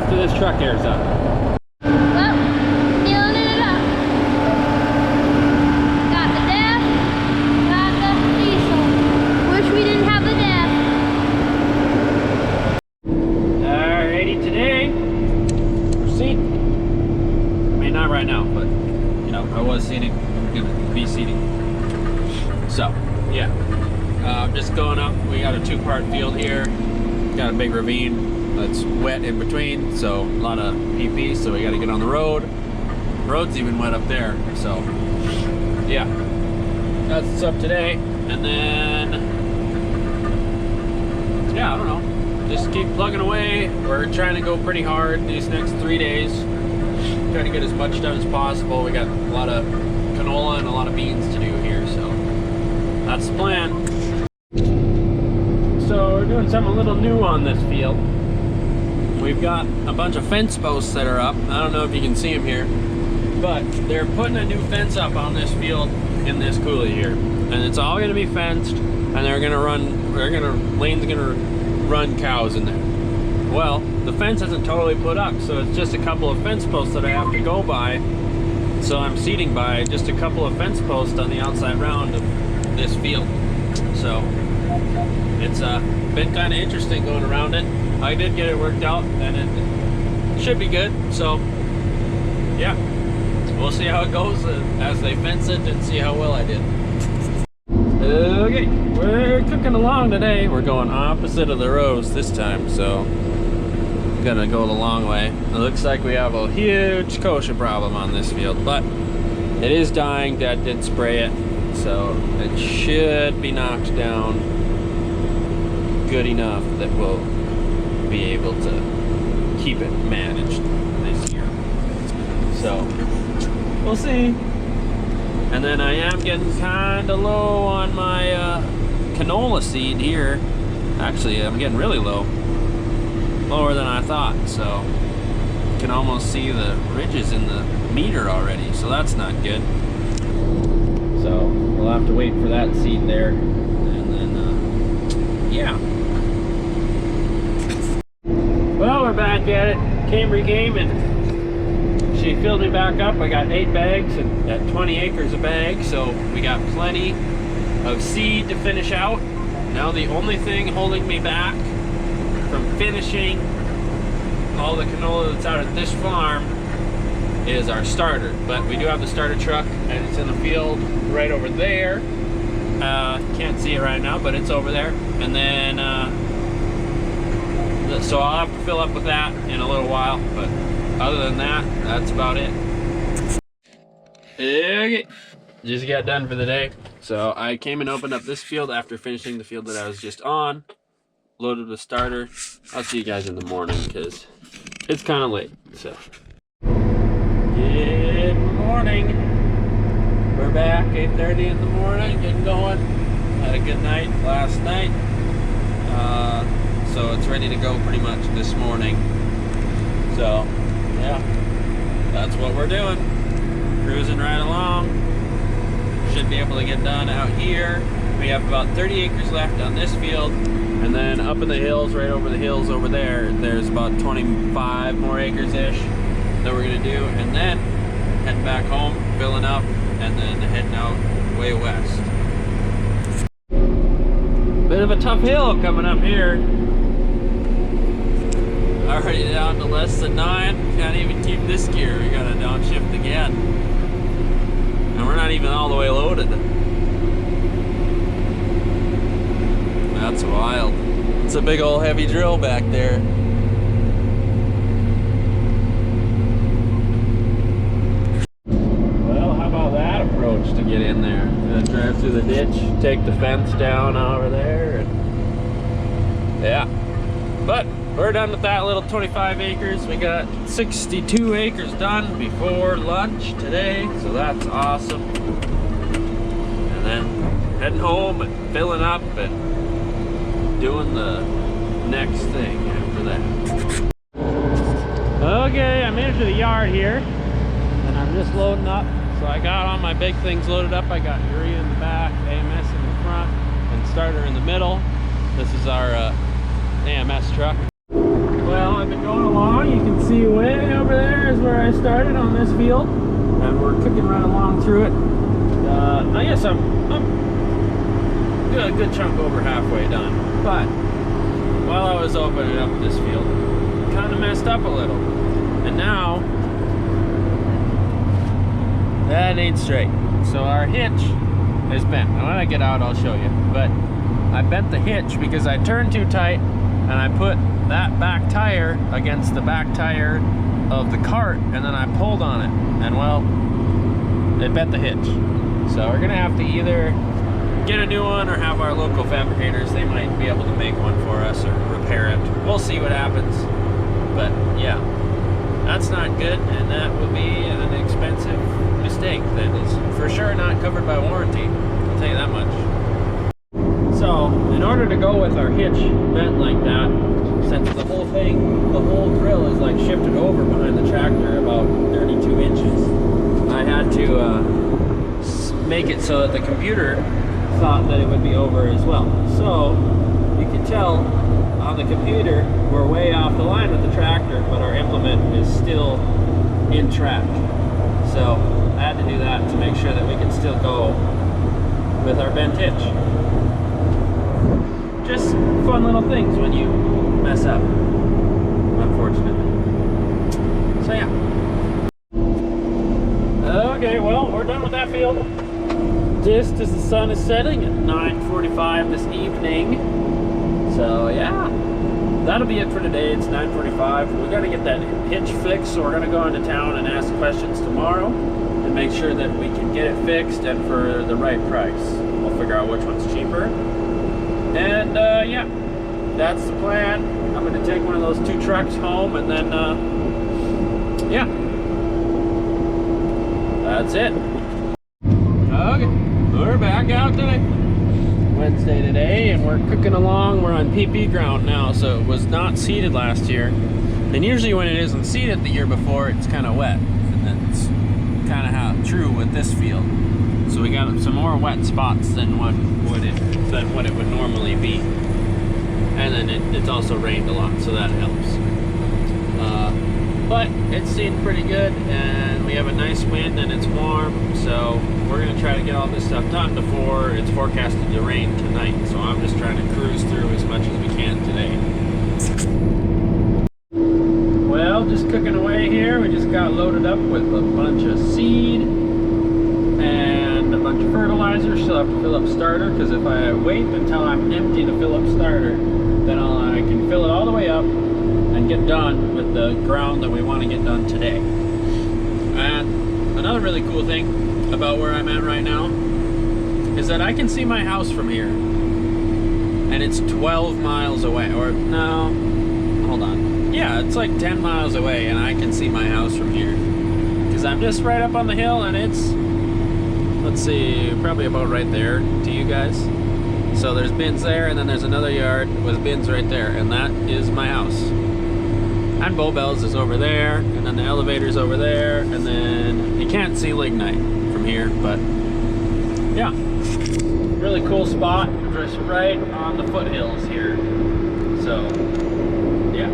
after this truck airs up. Well, filling it up. Got the DEF, got the diesel. Wish we didn't have the DEF. Alrighty, today we're seating. I mean, not right now, but you know, I was seating. I'm gonna be seating. So, yeah. I'm just going up. We got a two-part field here. Got a big ravine that's wet in between, so a lot of PP, so we got to get on the road. Road's even wet up there, so yeah. That's what's up today. And then, yeah, I don't know. Just keep plugging away. We're trying to go pretty hard these next 3 days. Trying to get as much done as possible. We got a lot of canola and a lot of beans to do here, so that's the plan. So we're doing something a little new on this field. We've got a bunch of fence posts that are up. I don't know if you can see them here, but they're putting a new fence up on this field in this coulee here, and it's all going to be fenced, and lane's gonna run cows in there. Well, the fence isn't totally put up, so it's just a couple of fence posts that I have to go by. So I'm seating by just a couple of fence posts on the outside round of this field. So it's been kind of interesting going around it. I did get it worked out, and it should be good. So yeah, we'll see how it goes as they fence it and see how well I did. Okay, we're cooking along today. We're going opposite of the rows this time, so I'm gonna go the long way. It looks like we have a huge kochia problem on this field, but it is dying. Dad did spray it, so it should be knocked down good enough that we'll be able to keep it managed this year. So we'll see. And then I am getting kind of low on my canola seed here. Actually, I'm getting really low, lower than I thought. So you can almost see the ridges in the meter already, so that's not good. So we'll have to wait for that seed there, and then yeah. Well, we're back at it. Cambry came and she filled me back up. I got 8 bags and at 20 acres a bag, so we got plenty of seed to finish out. Now the only thing holding me back from finishing all the canola that's out at this farm is our starter. But we do have the starter truck, and it's in the field right over there. Can't see it right now, but it's over there. And then so I'll have to fill up with that in a little while, but other than that, that's about it. Okay, just got done for the day. So I came and opened up this field after finishing the field that I was just on. Loaded the starter. I'll see you guys in the morning because it's kind of late. So good morning. We're back 8:30 in the morning, getting going. Had a good night last night. So it's ready to go pretty much this morning. So yeah, that's what we're doing. Cruising right along. Should be able to get done out here. We have about 30 acres left on this field, and then up in the hills, right over the hills over there, there's about 25 more acres-ish that we're gonna do, and then heading back home, filling up, and then heading out way west. Bit of a tough hill coming up here. Already down to less than 9. Can't even keep this gear. We gotta downshift again. And we're not even all the way loaded. That's wild. It's a big old heavy drill back there. Well, how about that approach to get in there? Gonna drive through the ditch, take the fence down over there, and yeah. But we're done with that little 25 acres. We got 62 acres done before lunch today, so that's awesome. And then heading home and filling up and doing the next thing after that. Okay, I made it to the yard here, and I'm just loading up. So I got all my big things loaded up. I got urea in the back, AMS in the front, and starter in the middle. This is our AMS truck. Well, I've been going along. You can see way over there is where I started on this field, and we're cooking right along through it. I guess I'm a good chunk over halfway done, but while I was opening up this field, kind of messed up a little, and now that ain't straight. So our hitch is bent. Now when I get out, I'll show you, but I bent the hitch because I turned too tight, and I put that back tire against the back tire of the cart, and then I pulled on it, and well, it bent the hitch. So we're gonna have to either get a new one or have our local fabricators, they might be able to make one for us or repair it. We'll see what happens. But yeah, that's not good, and that will be an expensive mistake that is for sure not covered by warranty. I'll tell you that much. So in order to go with our hitch bent like that, since the whole grill is like shifted over behind the tractor about 32 inches, I had to make it so that the computer thought that it would be over as well. So you can tell on the computer we're way off the line with the tractor, but our implement is still in track. So I had to do that to make sure that we can still go with our bent hitch. Just fun little things when you mess up, unfortunately. So yeah. Okay, well, we're done with that field. Just as the sun is setting at 9:45 this evening. So yeah, that'll be it for today. It's 9:45. We got to get that hitch fixed, so we're gonna go into town and ask questions tomorrow and make sure that we can get it fixed and for the right price. We'll figure out which one's cheaper. And yeah, that's the plan. I'm gonna take one of those 2 trucks home, and then yeah, that's it. Okay, we're back out today. Wednesday today, and we're cooking along. We're on PP ground now, so it was not seeded last year. And usually when it isn't seeded the year before, it's kind of wet. And that's kind of how true with this field. So we got some more wet spots than what it would normally be. And then it's also rained a lot, so that helps. But it's seen pretty good, and we have a nice wind and it's warm, so we're gonna try to get all this stuff done before it's forecasted to rain tonight. So I'm just trying to cruise through as much as we can today. Well, just cooking away here. We just got loaded up with a bunch of seed and a bunch of fertilizer. Still have to fill up starter, because if I wait until I'm empty to fill up starter, then I can fill it all the way up and get done with the ground that we want to get done today. And another really cool thing about where I'm at right now is that I can see my house from here, and it's 12 miles away, or no, hold on, yeah, it's like 10 miles away, and I can see my house from here because I'm just right up on the hill, and it's, let's see, probably about right there to you guys. So there's bins there, and then there's another yard with bins right there, and that is my house. And Bow Bells is over there, and then the elevator's over there, and then you can't see Lignite from here, but yeah, really cool spot, just right on the foothills here. So yeah.